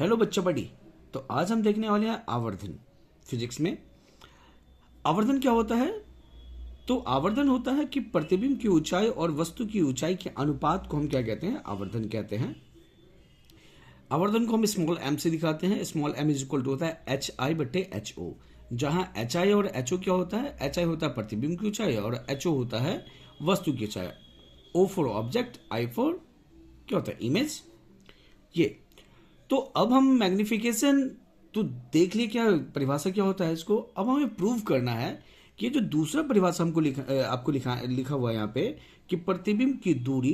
Hello बच्चा बड़ी। तो आज हम देखने वाले हैं आवर्धन। फिजिक्स में आवर्धन क्या होता है? तो आवर्धन होता है कि प्रतिबिंब की ऊंचाई और वस्तु की ऊंचाई के अनुपात को हम क्या कहते हैं? आवर्धन कहते हैं। आवर्धन को हम स्मॉल एम से दिखाते हैं। Small M is equal to होता है एच आई बटे एच ओ, जहां एच आई और एच ओ क्या होता है? एच आई होता है प्रतिबिंब की ऊंचाई और एच ओ होता है वस्तु की ऊंचाई। O for object, I for क्या होता है? इमेज। ये तो अब हम मैग्निफिकेशन तो देख लिए, क्या परिभाषा क्या होता है इसको। अब हमें प्रूव करना है कि जो दूसरा परिभाषा हमको आपको लिखा हुआ है यहाँ पे कि प्रतिबिंब की दूरी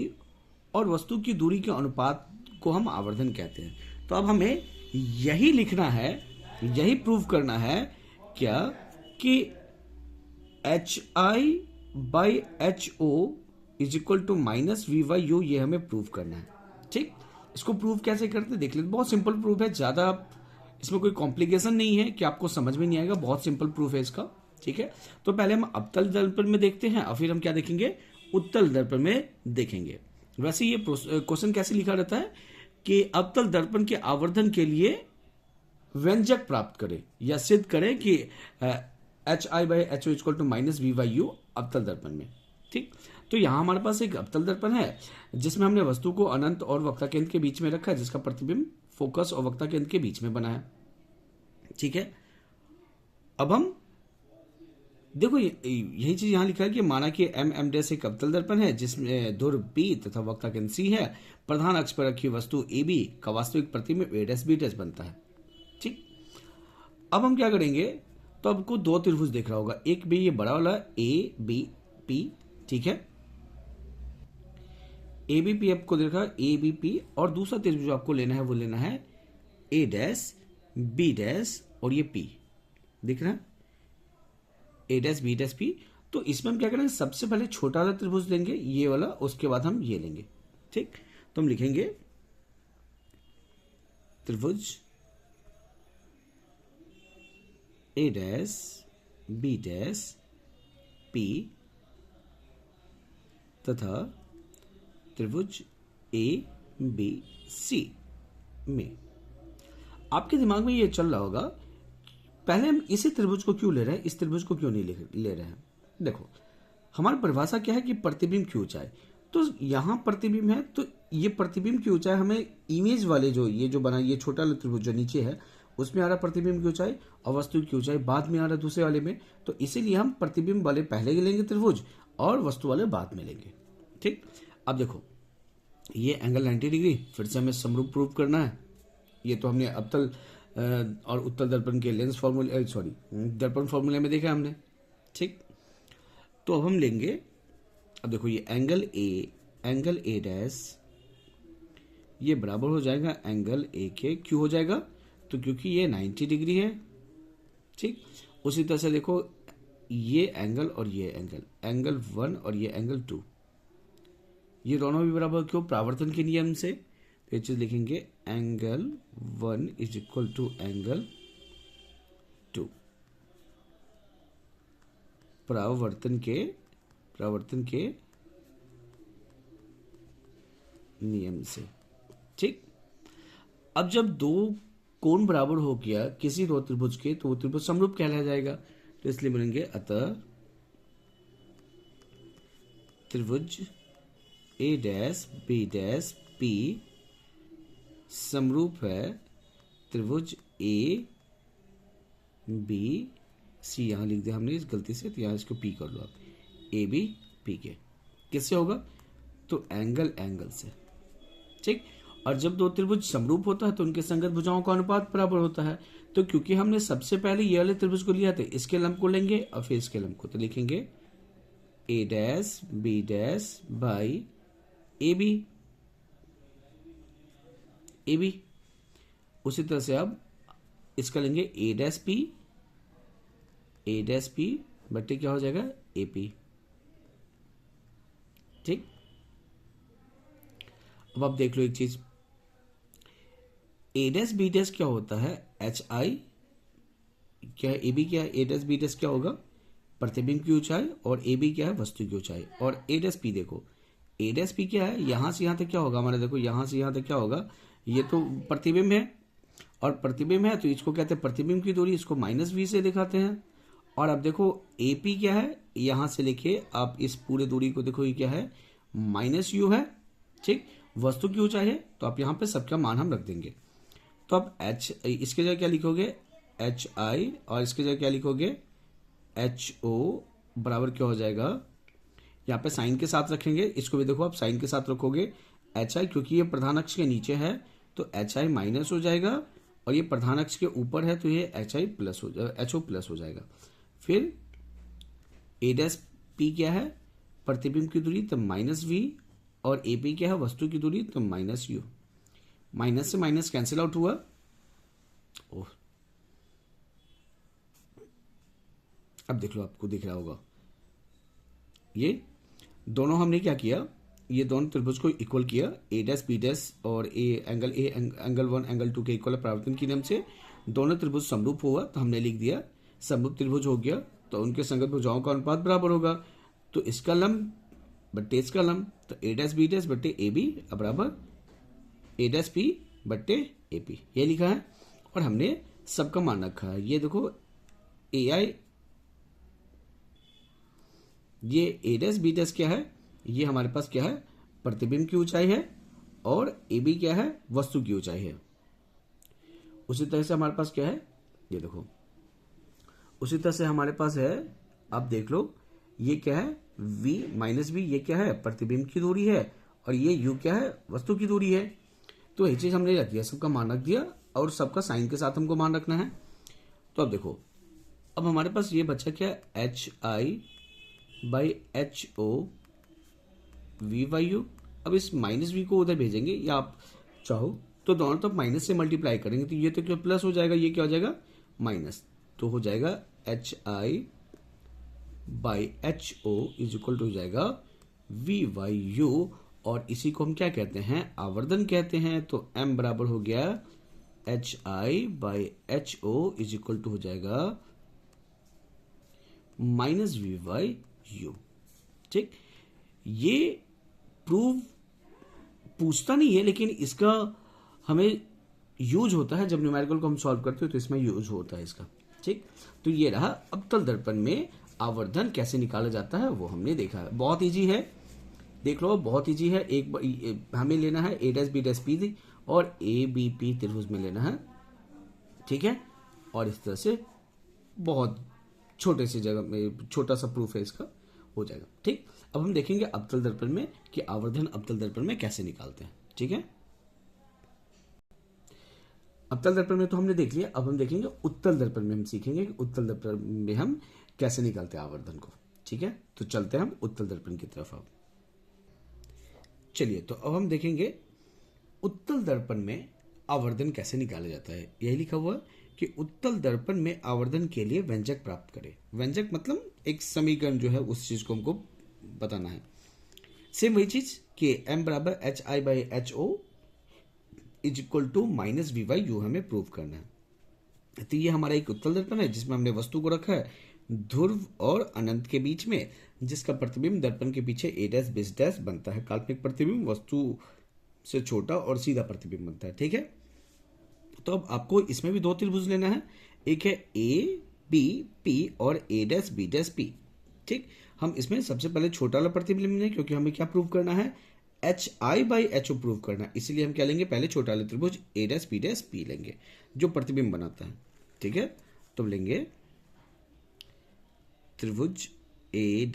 और वस्तु की दूरी के अनुपात को हम आवर्धन कहते हैं। तो अब हमें यही लिखना है, यही प्रूव करना है क्या कि H I by H O is equal to minus V by U, ये हमें प्रूव करना है। ठीक, इसको प्रूव कैसे करते हैं देख लेते। बहुत सिंपल प्रूफ है, ज्यादा इसमें कोई कॉम्प्लिकेशन नहीं है कि आपको समझ में नहीं आएगा। बहुत सिंपल प्रूफ है इसका। ठीक है, तो पहले हम अवतल दर्पण में देखते हैं और फिर हम क्या देखेंगे? उत्तल दर्पण में देखेंगे। वैसे ये क्वेश्चन कैसे लिखा रहता है कि अवतल दर्पण के आवर्धन के लिए व्यंजक प्राप्त करें या सिद्ध करें कि H I by H O equal to minus V by U अवतल दर्पण में। ठीक, तो यहां हमारे पास एक अवतल दर्पण है जिसमें हमने वस्तु को अनंत और वक्ता केंद्र के बीच में रखा है, जिसका प्रतिबिंब फोकस और वक्ता केंद्र के बीच में बना है। ठीक है, अब हम देखो यही चीज यहां लिखा है कि माना कि एम एम डैश एक अवतल दर्पण है जिसमें ध्रुव बी तथा वक्ता केंद्र सी है। प्रधान अक्ष पर रखी वस्तु ए बी का वास्तविक प्रतिबिंब ए डैश बी डैश बनता है। ठीक, अब हम क्या करेंगे? तो आपको दो त्रिभुज दिख रहा होगा, एक भी ये बड़ा वाला ए बी पी। ठीक है, ए बी पी आपको देखा ए बी पी, और दूसरा त्रिभुज जो आपको लेना है वो लेना है ए डैश बी डैश और ये पी दिख रहा है, ए डैश बी डैश पी। तो इसमें हम क्या करेंगे? सबसे पहले छोटा वाला त्रिभुज लेंगे, ये वाला, उसके बाद हम ये लेंगे। ठीक, तो हम लिखेंगे त्रिभुज ए डैश बी डैश पी तथा त्रिभुज ए बी सी में। आपके दिमाग में ये चल रहा होगा पहले हम इसी त्रिभुज को क्यों ले रहे हैं, इस त्रिभुज को क्यों नहीं ले रहे हैं। देखो हमारी परिभाषा क्या है कि प्रतिबिंब की ऊंचाई। तो यहां प्रतिबिंब है, तो ये प्रतिबिंब की ऊंचाई हमें इमेज वाले जो ये जो बना ये छोटा त्रिभुज जो नीचे है उसमें आ रहा प्रतिबिंब की ऊंचाई, और वस्तु की ऊंचाई बाद में आ रहा दूसरे वाले में। तो इसीलिए हम प्रतिबिंब वाले पहले लेंगे त्रिभुज और वस्तु वाले बाद में लेंगे। ठीक, अब देखो ये एंगल 90 डिग्री, फिर से हमें समरूप प्रूव करना है। ये तो हमने अवतल और उत्तल दर्पण के लेंस फॉर्मूले दर्पण फॉर्मूले में देखा हमने। ठीक, तो अब हम लेंगे, अब देखो ये एंगल ए डैश ये बराबर हो जाएगा एंगल ए के। क्यों हो जाएगा? तो क्योंकि ये 90 डिग्री है। ठीक, उसी तरह से देखो ये एंगल और ये एंगल 1 और ये एंगल 2, ये दोनों भी बराबर। क्यों? प्रावर्तन के नियम से। तो ये चीज लिखेंगे angle 1 is equal to angle 2 प्रावर्तन के नियम से। ठीक, अब जब दो कोण बराबर हो गया किसी दो त्रिभुज के, तो वो त्रिभुज समरूप कहलाया जाएगा। तो इसलिए बोलेंगे अतः त्रिभुज ए डैश बी डैश पी समरूप है त्रिभुज ए बी सी। यहां लिख दिया हमने इस गलती से, तो यहां इसको पी कर लो आप। ए बी पी के किससे होगा? तो एंगल से। ठीक, और जब दो त्रिभुज समरूप होता है तो उनके संगत भुजाओं का अनुपात बराबर होता है। तो क्योंकि हमने सबसे पहले ये वाले त्रिभुज को लिया था, इसके लंब को लेंगे और फिर इसके लंब को, तो लिखेंगे A dash B dash by A B. उसी तरह से अब इसका लेंगे ए डैश पी बट्टे क्या हो जाएगा? A P. ठीक, अब आप देख लो एक चीज, ए डैश बी डैश क्या होता है? एच आई क्या है? ए बी क्या है? ए डैश बी डैश क्या होगा? प्रतिबिंब की ऊंचाई, और ए बी क्या है? वस्तु की ऊंचाई। और ए डैश पी देखो, ए डैश पी क्या है? यहां से यहां तक क्या होगा हमारा? देखो यहां से यहां तक क्या होगा? ये तो प्रतिबिंब है, और प्रतिबिंब है तो इसको कहते हैं प्रतिबिंब की दूरी, इसको माइनस वी से दिखाते हैं। और अब देखो AP क्या है, यहां से लेके आप इस पूरे दूरी को देखो, ये क्या है, माइनस यू है। ठीक, वस्तु की ऊंचाई है तो आप यहाँ पे सबका मान हम रख देंगे। तो अब H, इसके जगह क्या लिखोगे HI, और इसके जगह क्या लिखोगे HO बराबर क्या हो जाएगा, यहाँ पे साइन के साथ रखेंगे, इसको भी देखो आप साइन के साथ रखोगे HI, क्योंकि ये प्रधान अक्ष के नीचे है तो HI माइनस हो जाएगा, और ये प्रधान अक्ष के ऊपर है तो ये HI प्लस हो जाएगा, HO प्लस हो जाएगा। फिर A' P क्या है, प्रतिबिंब की दूरी तो माइनस V, और AP क्या है, वस्तु की दूरी तो माइनस U। माइनस से माइनस कैंसिल आउट हुआ। ओह, अब देख लो, आपको दिख रहा होगा, ये दोनों हमने क्या किया, ये दोनों त्रिभुज को इक्वल किया, A' B' और एंगल एंगल 1 एंगल 2 के इक्वल परावर्तन के नियम से दोनों त्रिभुज समरूप हुआ तो हमने लिख दिया समरूप त्रिभुज हो गया तो उनके संगत भुजाओं का अनुपात बराबर होगा। तो इसका लंब बट्टे इसका लंब, तो A' B' बट्टे AB बराबर A' P बट्टे AP, ये लिखा है। और हमने सबका मान रखा है, ये देखो AI, ये A' B' क्या है, ये हमारे पास क्या है, प्रतिबिंब की ऊंचाई है, और AB क्या है, वस्तु की ऊंचाई है। उसी तरह से हमारे पास क्या है, ये देखो, उसी तरह से हमारे पास है, आप देख लो, ये क्या है V माइनस V, ये क्या है, प्रतिबिंब की दूरी है, और ये U क्या है, वस्तु की दूरी है। तो ये चीज हमने रख दिया, सबका मान रख दिया, और सबका साइन के साथ हमको मान रखना है। तो अब देखो, अब हमारे पास ये बचा क्या, HI by HO V by U। अब इस माइनस V को उधर भेजेंगे, या आप चाहो तो दोनों तरफ माइनस से मल्टीप्लाई करेंगे, तो ये तो क्या प्लस हो जाएगा, ये क्या हो जाएगा माइनस, तो हो जाएगा HI by HO is equal to हो जाएगा V बाई U। और इसी को हम क्या कहते हैं, आवर्धन कहते हैं। तो M बराबर हो गया HI by HO is equal to हो जाएगा माइनस V बाई U। ठीक, ये प्रूव पूछता नहीं है, लेकिन इसका हमें यूज होता है जब न्यूमेरिकल को हम सॉल्व करते हो, तो इसमें यूज होता है इसका। ठीक, तो ये रहा अवतल दर्पण में आवर्धन कैसे निकाला जाता है, वो हमने देखा है। बहुत इजी है, देख लो, बहुत इजी है। हमें लेना है A' B' P और ABP त्रिभुज में लेना है, ठीक है। और इस तरह से बहुत छोटे से जगह में छोटा सा प्रूफ है इसका, हो जाएगा। ठीक, अब हम देखेंगे अवतल दर्पण में कि आवर्धन अवतल दर्पण में कैसे निकालते हैं। ठीक है, अवतल दर्पण में तो हमने देख लिया, अब हम देखेंगे उत्तल दर्पण में, हम सीखेंगे कि उत्तल दर्पण में हम कैसे निकालते हैं आवर्धन को। ठीक है, तो चलते हैं हम उत्तल दर्पण की तरफ। अब चलिए, तो अब हम देखेंगे उत्तल दर्पण में आवर्धन कैसे निकाला जाता है। यही लिखा हुआ है कि उत्तल दर्पण में आवर्धन के लिए व्यंजक प्राप्त करें। व्यंजक मतलब एक समीकरण जो है, उस चीज को हमको बताना है। सेम वही चीज कि M बराबर HI by HO is equal to minus V by U हमें प्रूव करना है। तो ये हमारा एक उत्तल दर्पण है जिसमें हमने वस्तु को रखा है ध्रुव और अनंत के बीच में, जिसका प्रतिबिंब दर्पण के पीछे A' B' बनता है। काल्पनिक प्रतिबिंब वस्तु से छोटा और सीधा प्रतिबिंब बनता है। ठीक है, तो अब आपको इसमें भी दो त्रिभुज लेना है, एक है ABP और A' B' P। ठीक, हम इसमें सबसे पहले छोटा वाला प्रतिबिंब लेंगे, क्योंकि हमें क्या प्रूव करना है, HI बाई HO प्रूव करना है। इसलिए हम क्या लेंगे, पहले छोटा वाला त्रिभुज A' B' P लेंगे जो प्रतिबिंब बनाता है। ठीक है, तो लेंगे त्रिभुज A'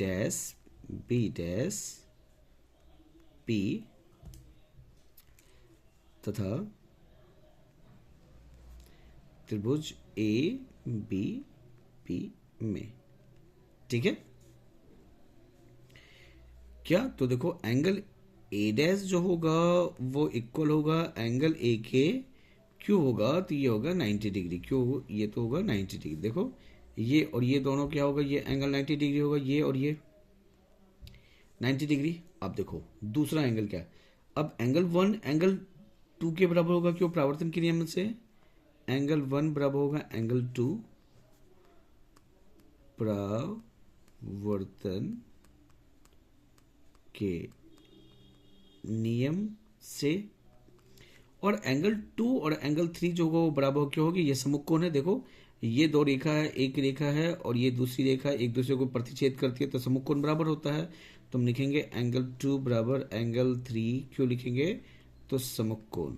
B' P तथा त्रिभुज ABP में। ठीक है, क्या, तो देखो एंगल A' जो होगा वो इक्वल होगा एंगल A के, क्यों होगा, तो ये होगा 90 डिग्री, क्यों, ये तो होगा 90 डिग्री। देखो ये और ये दोनों क्या होगा, ये एंगल 90 डिग्री होगा, ये और ये 90 डिग्री। अब देखो दूसरा एंगल क्या है, अब एंगल 1 एंगल 2 के बराबर होगा, क्यों, परावर्तन के नियम से एंगल 1 बराबर होगा एंगल 2 परावर्तन के नियम से। और एंगल 2 और एंगल 3 जो होगा वो बराबर क्या होगी, ये सम्मुख कोण है। देखो ये दो रेखा है, एक रेखा है और ये दूसरी रेखा एक दूसरे को प्रतिच्छेद करती है, तो सम्मुख कोण बराबर होता है। तो हम लिखेंगे एंगल 2 बराबर एंगल 3, क्यों लिखेंगे, तो सम्मुख कोण,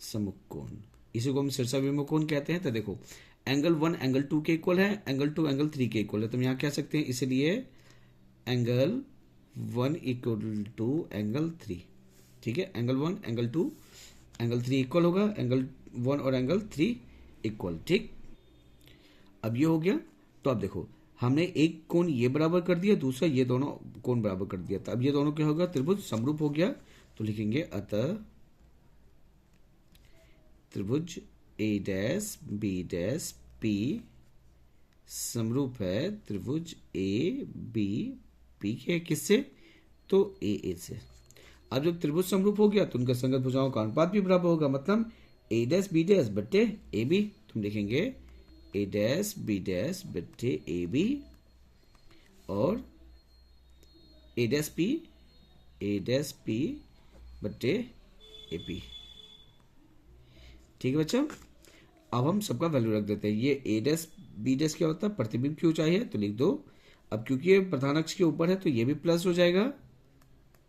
सम्मुख कोण इसी को हम शीर्षाभिमुख कोण कहते हैं। तो देखो एंगल 1 एंगल 2 के इक्वल है, एंगल 2 एंगल 3 के इक्वल है, तो हम यहाँ कह सकते हैं इसलिए एंगल 1 इक्वल टू एंगल 3। ठीक है, एंगल 1 एंगल 2 एंगल 3 इक्वल होगा, एंगल 1 और एंगल 3 इक्वल। ठीक, अब ये हो गया। तो अब देखो हमने एक कोण ये बराबर कर दिया, दूसरा ये दोनों कोण बराबर कर दिया था। अब ये दोनों क्या होगा, त्रिभुज समरूप हो गया। तो लिखेंगे अतः त्रिभुज ए डैश बी डैश पी समरूप है त्रिभुज ए बी पी के किससे, तो ए से। अब जब त्रिभुज समरूप हो गया तो उनका संगत भुजाओं का अनुपात भी बराबर होगा, मतलब ए डैश बी डैश बट्टे ए बी। तुम लिखेंगे ए डैश बी डैश बट्टे ए बी और ए डैश पी बट्टे ए पी। ठीक है बच्चों, अब हम सबका वैल्यू रख देते हैं। ये ए डैश बी डैश क्या होता है, प्रतिबिंब की ऊंचाई है, तो लिख दो। अब क्योंकि ये प्रधान अक्ष के ऊपर है तो ये भी प्लस हो जाएगा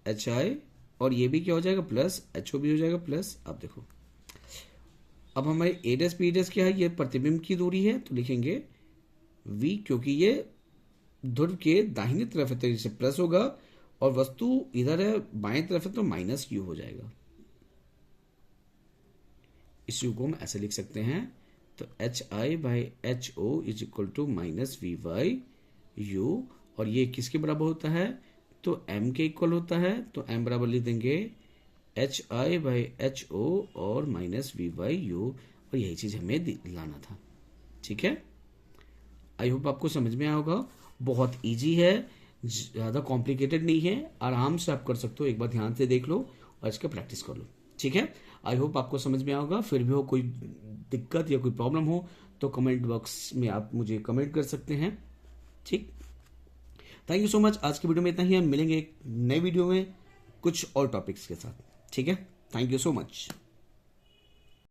एच आई, और ये भी क्या हो जाएगा प्लस, एच ओ भी हो जाएगा प्लस। अब देखो अब हमारे ए डैश बी डैश क्या है, ये प्रतिबिंब की दूरी है, तो लिखेंगे v, क्योंकि ये ध्रुव के दाहिनी तरफ है तो इसे प्लस होगा, और वस्तु इधर है बाएं तरफ है तो माइनस यू हो जाएगा। इस यू को हम ऐसे लिख सकते हैं, तो H I by H O is equal to minus V by U, और ये किसके बराबर होता है, तो m के इक्वल होता है। तो m बराबर लिख देंगे H I by H O और माइनस वी बाई यू, और यही चीज हमें लाना था। ठीक है, आई होप आपको समझ में आया होगा। बहुत इजी है, ज़्यादा कॉम्प्लिकेटेड नहीं है, आराम से आप कर सकते हो। एक बार ध्यान से देख लो और इसका प्रैक्टिस कर लो। ठीक है, आई होप आपको समझ में आया होगा। फिर भी हो कोई दिक्कत या कोई प्रॉब्लम हो तो कमेंट बॉक्स में आप मुझे कमेंट कर सकते हैं। ठीक, थैंक यू सो मच। आज की वीडियो में इतना ही, हम मिलेंगे एक नए वीडियो में कुछ और टॉपिक्स के साथ। ठीक है, थैंक यू सो मच।